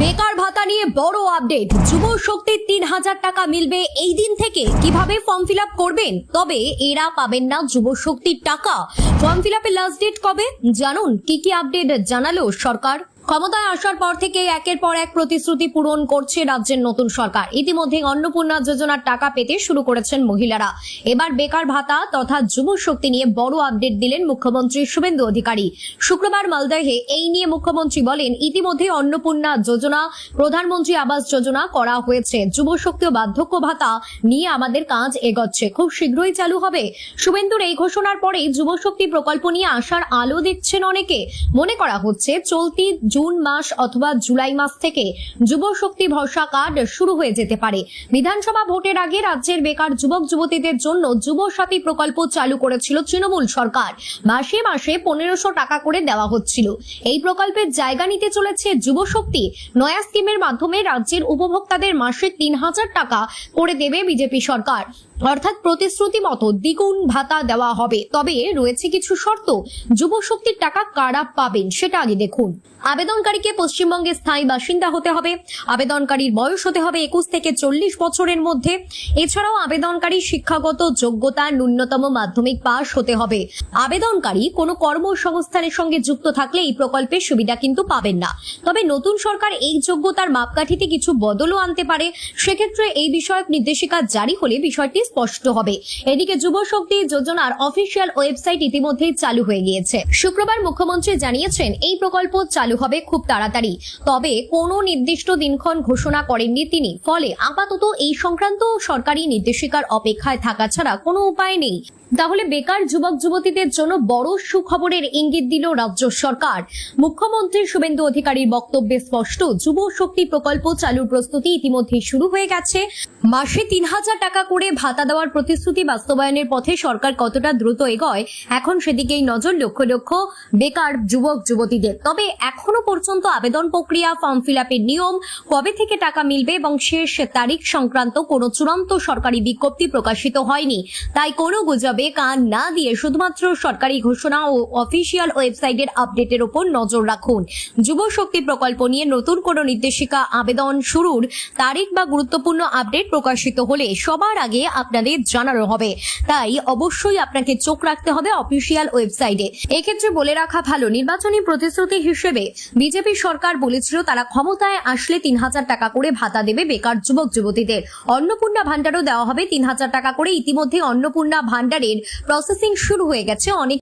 বেকার ভাতা নিয়ে বড় আপডেট। যুব শক্তির ৩,০০০ টাকা মিলবে এই দিন থেকে। কিভাবে ফর্ম ফিল আপ করবেন? তবে এরা পাবেন না যুব শক্তির টাকা। ফর্ম ফিল আপের লাস্ট ডেট কবে জানুন। কি আপডেট জানালো সরকার। ক্ষমতায় আসার পর থেকে একের পর এক প্রতিশ্রুতি পূরণ করছে রাজ্যের নতুন সরকার। ইতিমধ্যে অন্নপূর্ণা যোজনার টাকা পেতে শুরু করেছেন মহিলারা। এবার বেকার ভাতা তথা যুব শক্তি নিয়ে বড় আপডেট দিলেন মুখ্যমন্ত্রী শুভেন্দু অধিকারী। শুক্রবার মালদহে এই নিয়ে মুখ্যমন্ত্রী বলেন, ইতিমধ্যে অন্নপূর্ণা যোজনা, প্রধানমন্ত্রী আবাস যোজনা করা হয়েছে। যুব শক্তি ও বার্ধক্য ভাতা নিয়ে আমাদের কাজ এগোচ্ছে, খুব শীঘ্রই চালু হবে। শুভেন্দুর এই ঘোষণার পরেই যুব শক্তি প্রকল্প নিয়ে আসার আলো দেখছেন অনেকে। মনে করা হচ্ছে চলতি জুন মাস অথবা জুলাই মাস থেকে যুব শক্তি ভরসা কার্ড শুরু হয়ে যেতে পারে। বিধানসভা ভোটের আগে রাজ্যের বেকার যুবক যুবতীদের জন্য যুব সাথী প্রকল্প চালু করেছিল তৃণমূল সরকার। মাসে মাসে ১৫০০ টাকা করে দেওয়া হচ্ছিল। এই প্রকল্পের জায়গা নিতে চলেছে যুব শক্তি। নয়া স্কিমের মাধ্যমে রাজ্যের উপভোক্তাদের মাসে ৩,০০০ টাকা করে দেবে বিজেপি সরকার। অর্থাৎ প্রতিশ্রুতি মতো দ্বিগুণ ভাতা দেওয়া হবে। তবে রয়েছে কিছু শর্ত। যুব শক্তির টাকা কারা পাবেন সেটা আগে দেখুন। আবেদনকারীকে পশ্চিমবঙ্গে স্থায়ী বাসিন্দা হতে হবে। আবেদনকারীর বয়স হতে হবে ২১ থেকে ৪০ বছরের মধ্যে। এছাড়াও আবেদনকারী শিক্ষাগত যোগ্যতা ন্যূনতম মাধ্যমিক পাস হতে হবে। আবেদনকারী কোনো কর্মসংস্থানের সঙ্গে যুক্ত থাকলে এই প্রকল্পের সুবিধা কিন্তু পাবেন না। তবে নতুন সরকার এই যোগ্যতার মাপকাঠিতে কিছু বদলও আনতে পারে। সেক্ষেত্রে এই বিষয়ক নির্দেশিকা জারি হলে বিষয়টি স্পষ্ট হবে। এদিকে যুব শক্তি যোজনার অফিসিয়াল ওয়েবসাইট ইতিমধ্যেই চালু হয়ে গিয়েছে। শুক্রবার মুখ্যমন্ত্রী জানিয়েছেন, এই প্রকল্প চালু হবে খুব তাড়াতাড়ি। তবে কোনো নির্দিষ্ট দিনক্ষণ ঘোষণা করেননি তিনি। ফলে আপাতত এই সংক্রান্ত সরকারি নির্দেশিকার অপেক্ষায় থাকা ছাড়া কোনো উপায় নেই। তাহলে বেকার যুবক যুবতীদের জন্য বড় সুখবরের ইঙ্গিত দিল রাজ্য সরকার। মুখ্যমন্ত্রী শুভেন্দু অধিকারীর বক্তব্যে স্পষ্ট, যুব শক্তি প্রকল্প চালুর প্রস্তুতি ইতিমধ্যে শুরু হয়ে গেছে। মাসে ৩,০০০ টাকা করে ভাতা দেওয়ার প্রতিশ্রুতি বাস্তবায়নের পথে সরকার কতটা দ্রুত এগোয়, এখন সেদিকেই নজর লক্ষ লক্ষ বেকার যুবক যুবতীদের। তবে এখনো পর্যন্ত আবেদন প্রক্রিয়া, ফর্ম ফিল আপের নিয়ম, কবে থেকে টাকা মিলবে এবং শেষ তারিখ সংক্রান্ত কোনো চূড়ান্ত সরকারি বিজ্ঞপ্তি প্রকাশিত হয়নি। তাই কোনো গুজবে কান না দিয়ে শুধুমাত্র সরকারি ঘোষণা ও অফিসিয়াল ওয়েবসাইটের আপডেটের উপর নজর রাখুন। যুব শক্তি প্রকল্প নিয়ে নতুন কোনো নির্দেশিকা, আবেদন শুরুর তারিখ বা গুরুত্বপূর্ণ আপডেট প্রকাশিত হলে সবার আগে আপনাদের জানানো হবে। তাই অবশ্যই আপনাকে চোখ রাখতে হবে অফিসিয়াল ওয়েবসাইটে। এক্ষেত্রে বলে রাখা ভালো, নির্বাচনী প্রতিশ্রুতি হিসেবে বিজেপি সরকার বলেছিল তারা ক্ষমতায় আসলে ৩,০০০ টাকা করে ভাতা দেবে বেকার যুবক যুবতীদের। অন্নপূর্ণা ভান্ডারও দেওয়া হবে ৩,০০০ টাকা করে। ইতিমধ্যে অন্নপূর্ণা ভান্ডারের প্রসেসিং শুরু হয়ে গেছে। অনেক